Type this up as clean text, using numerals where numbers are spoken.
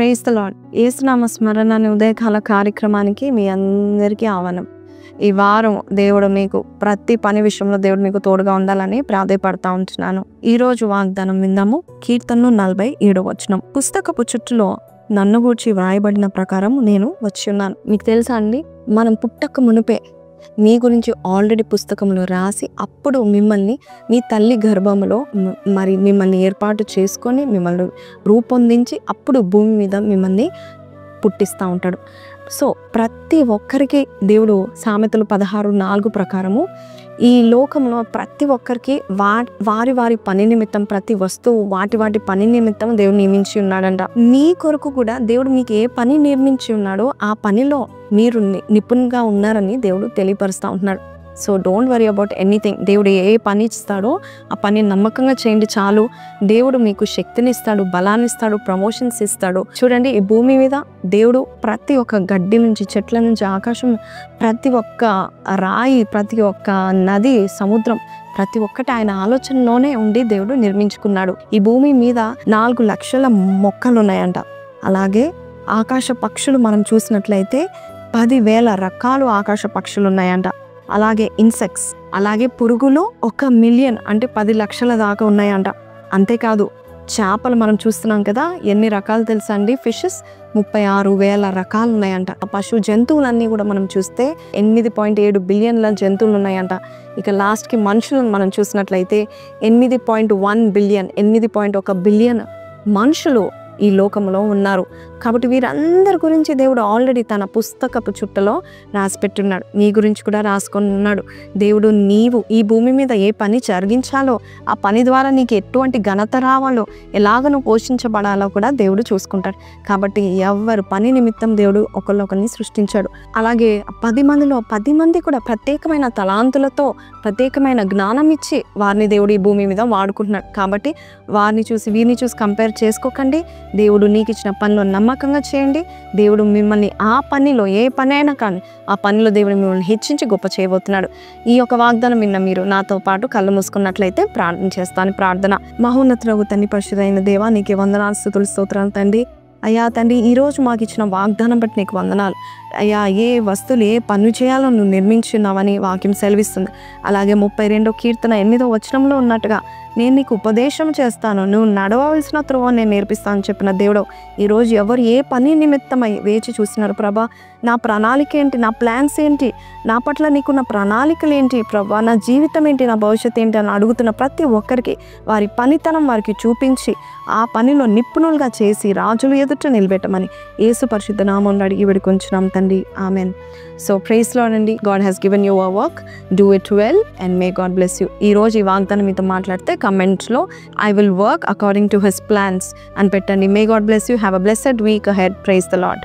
Praise the lord. యేసునామ స్మరణ అనే ఉదయకాల కార్యక్రమానికి మీ అందరికీ ఆహ్వానం. ఈ వారం దేవుడు మీకు ప్రతి పని విషయంలో దేవుడు మీకు తోడుగా ఉండాలని ప్రాధేయపడతా ఉంటున్నాను. ఈరోజు వాగ్దానం విందాము. కీర్తనలు 47వ వచనం. పుస్తకపు చుట్టులో నన్ను గూర్చి వ్రాయబడిన ప్రకారం నేను వచ్చి ఉన్నాను. మీకు తెలుసా అండి, మనం పుట్టక మునిపే మీ గురించి ఆల్రెడీ పుస్తకంలో రాసి అప్పుడు మిమ్మల్ని మీ తల్లి గర్భంలో మరి మిమ్మల్ని ఏర్పాటు చేసుకొని మిమ్మల్ని రూపొందించి అప్పుడు భూమి మీద మిమ్మల్ని పుట్టిస్తూ ఉంటాడు. సో ప్రతి ఒక్కరికి దేవుడు సామెతలు 16:4 ప్రకారము ఈ లోకంలో ప్రతి ఒక్కరికి వారి వారి పని నిమిత్తం ప్రతి వస్తువు వాటి పని నిమిత్తం దేవుడు నియమించి ఉన్నాడంట. మీ కొరకు కూడా దేవుడు మీకు ఏ పని నిర్మించి ఉన్నాడో ఆ పనిలో మీరు నిపుణంగా ఉన్నారని దేవుడు తెలియపరుస్తూ ఉంటున్నాడు. So don't worry about anything. దేవుడు ఏ పని ఇస్తాడో ఆ పని నమ్మకంగా చేయండి చాలు. దేవుడు మీకు శక్తిని ఇస్తాడు, బలాన్ని ఇస్తాడు, ప్రమోషన్స్ ఇస్తాడు. చూడండి, ఈ భూమి మీద దేవుడు ప్రతి ఒక్క గడ్డి నుంచి, చెట్ల నుంచి, ఆకాశం, ప్రతి ఒక్క రాయి, ప్రతి ఒక్క నది, సముద్రం, ప్రతి ఒక్కటి ఆయన ఆలోచనలోనే ఉండి దేవుడు నిర్మించుకున్నాడు. ఈ భూమి మీద 4 లక్షల మొక్కలు ఉన్నాయంట. అలాగే ఆకాశ పక్షులు మనం చూసినట్లయితే 10,000 రకాలు ఆకాశ పక్షులు ఉన్నాయంట. అలాగే ఇన్సెక్ట్స్, అలాగే పురుగులు 1 మిలియన్ అంటే 10 లక్షల దాకా ఉన్నాయంట. అంతేకాదు చేపలు మనం చూస్తున్నాం కదా, ఎన్ని రకాలు తెలుసా అండి? ఫిషెస్ 36,000 రకాలు ఉన్నాయంట. పశు జంతువులన్నీ కూడా మనం చూస్తే 8.7 బిలియన్ల జంతువులు ఉన్నాయంట. ఇక లాస్ట్కి మనుషులను మనం చూసినట్లయితే 8.1 బిలియన్, 8.1 బిలియన్ మనుషులు ఈ లోకంలో ఉన్నారు. కాబట్టి వీరందరి గురించి దేవుడు ఆల్రెడీ తన పుస్తకపు చుట్టలో రాసిపెట్టున్నాడు. నీ గురించి కూడా రాసుకొని ఉన్నాడు. దేవుడు నీవు ఈ భూమి మీద ఏ పని జరిగించాలో, ఆ పని ద్వారా నీకు ఎటువంటి ఘనత రావాలో, ఎలాగ నువ్వు పోషించబడాలో కూడా దేవుడు చూసుకుంటాడు. కాబట్టి ఎవరు పని నిమిత్తం దేవుడు ఒకరిని సృష్టించాడు. అలాగే 10 మందిలో 10 మంది కూడా ప్రత్యేకమైన తలాంతులతో ప్రత్యేకమైన జ్ఞానం ఇచ్చి వారిని దేవుడు ఈ భూమి మీద వాడుకుంటున్నాడు. కాబట్టి వారిని చూసి వీరిని చూసి కంపేర్ చేసుకోకండి. దేవుడు నీకు ఇచ్చిన పనిలో నమ్మకంగా చేయండి. దేవుడు మిమ్మల్ని ఆ పనిలో ఏ పని అయినా కానీ ఆ పనిలో దేవుడు మిమ్మల్ని హెచ్చించి గొప్ప చేయబోతున్నాడు. ఈ యొక్క వాగ్దానం విన్న మీరు నాతో పాటు కళ్ళు మూసుకున్నట్లయితే ప్రార్థన చేస్తాను. ప్రార్థన. మహోన్నతుడగు తండ్రి, పరిశుద్ధైన దేవా, నీకే వందనాలు, స్తుతులు, స్తోత్రాలు తండ్రి. అయ్యా తండ్రి, ఈరోజు మాకు ఇచ్చిన వాగ్దానం బట్టి నీకు వందనాలు. అయ్యా, ఏ వస్తువులు ఏ పనులు చేయాలో నువ్వు నిర్మించున్నావని వాక్యం సెలవిస్తుంది. అలాగే 32వ కీర్తన 8వ వచనంలో ఉన్నట్టుగా నేను నీకు ఉపదేశం చేస్తాను, నువ్వు నడవవలసిన త్రోవ నేను నేర్పిస్తాను చెప్పిన దేవుడు, ఈరోజు ఎవరు ఏ పని నిమిత్తమై వేచి చూసినారు ప్రభా? నా ప్రణాళిక ఏంటి, నా ప్లాన్స్ ఏంటి, నా పట్ల నీకున్న ప్రణాళికలు ఏంటి ప్రభా, నా జీవితం ఏంటి, నా భవిష్యత్తు ఏంటి అని అడుగుతున్న ప్రతి ఒక్కరికి వారి పనితనం వారికి చూపించి ఆ పనిలో నిపుణులుగా చేసి రాజులు ఎదుట నిలబెట్టమని యేసు పరిశుద్ధ నామములో అడిగి వేడుకొంచున్నాం తండ్రి. ఆమెన్. సో ప్రైజ్ లార్డ్ అండి. God has given you a work, do it well and may God bless you. ఈరోజు ఈ వాగ్దానం మీతో మాట్లాడితే కమెంట్స్లో I will work according to his plans అని పెట్టండి. May God bless you. Have a blessed week ahead. Praise the lord.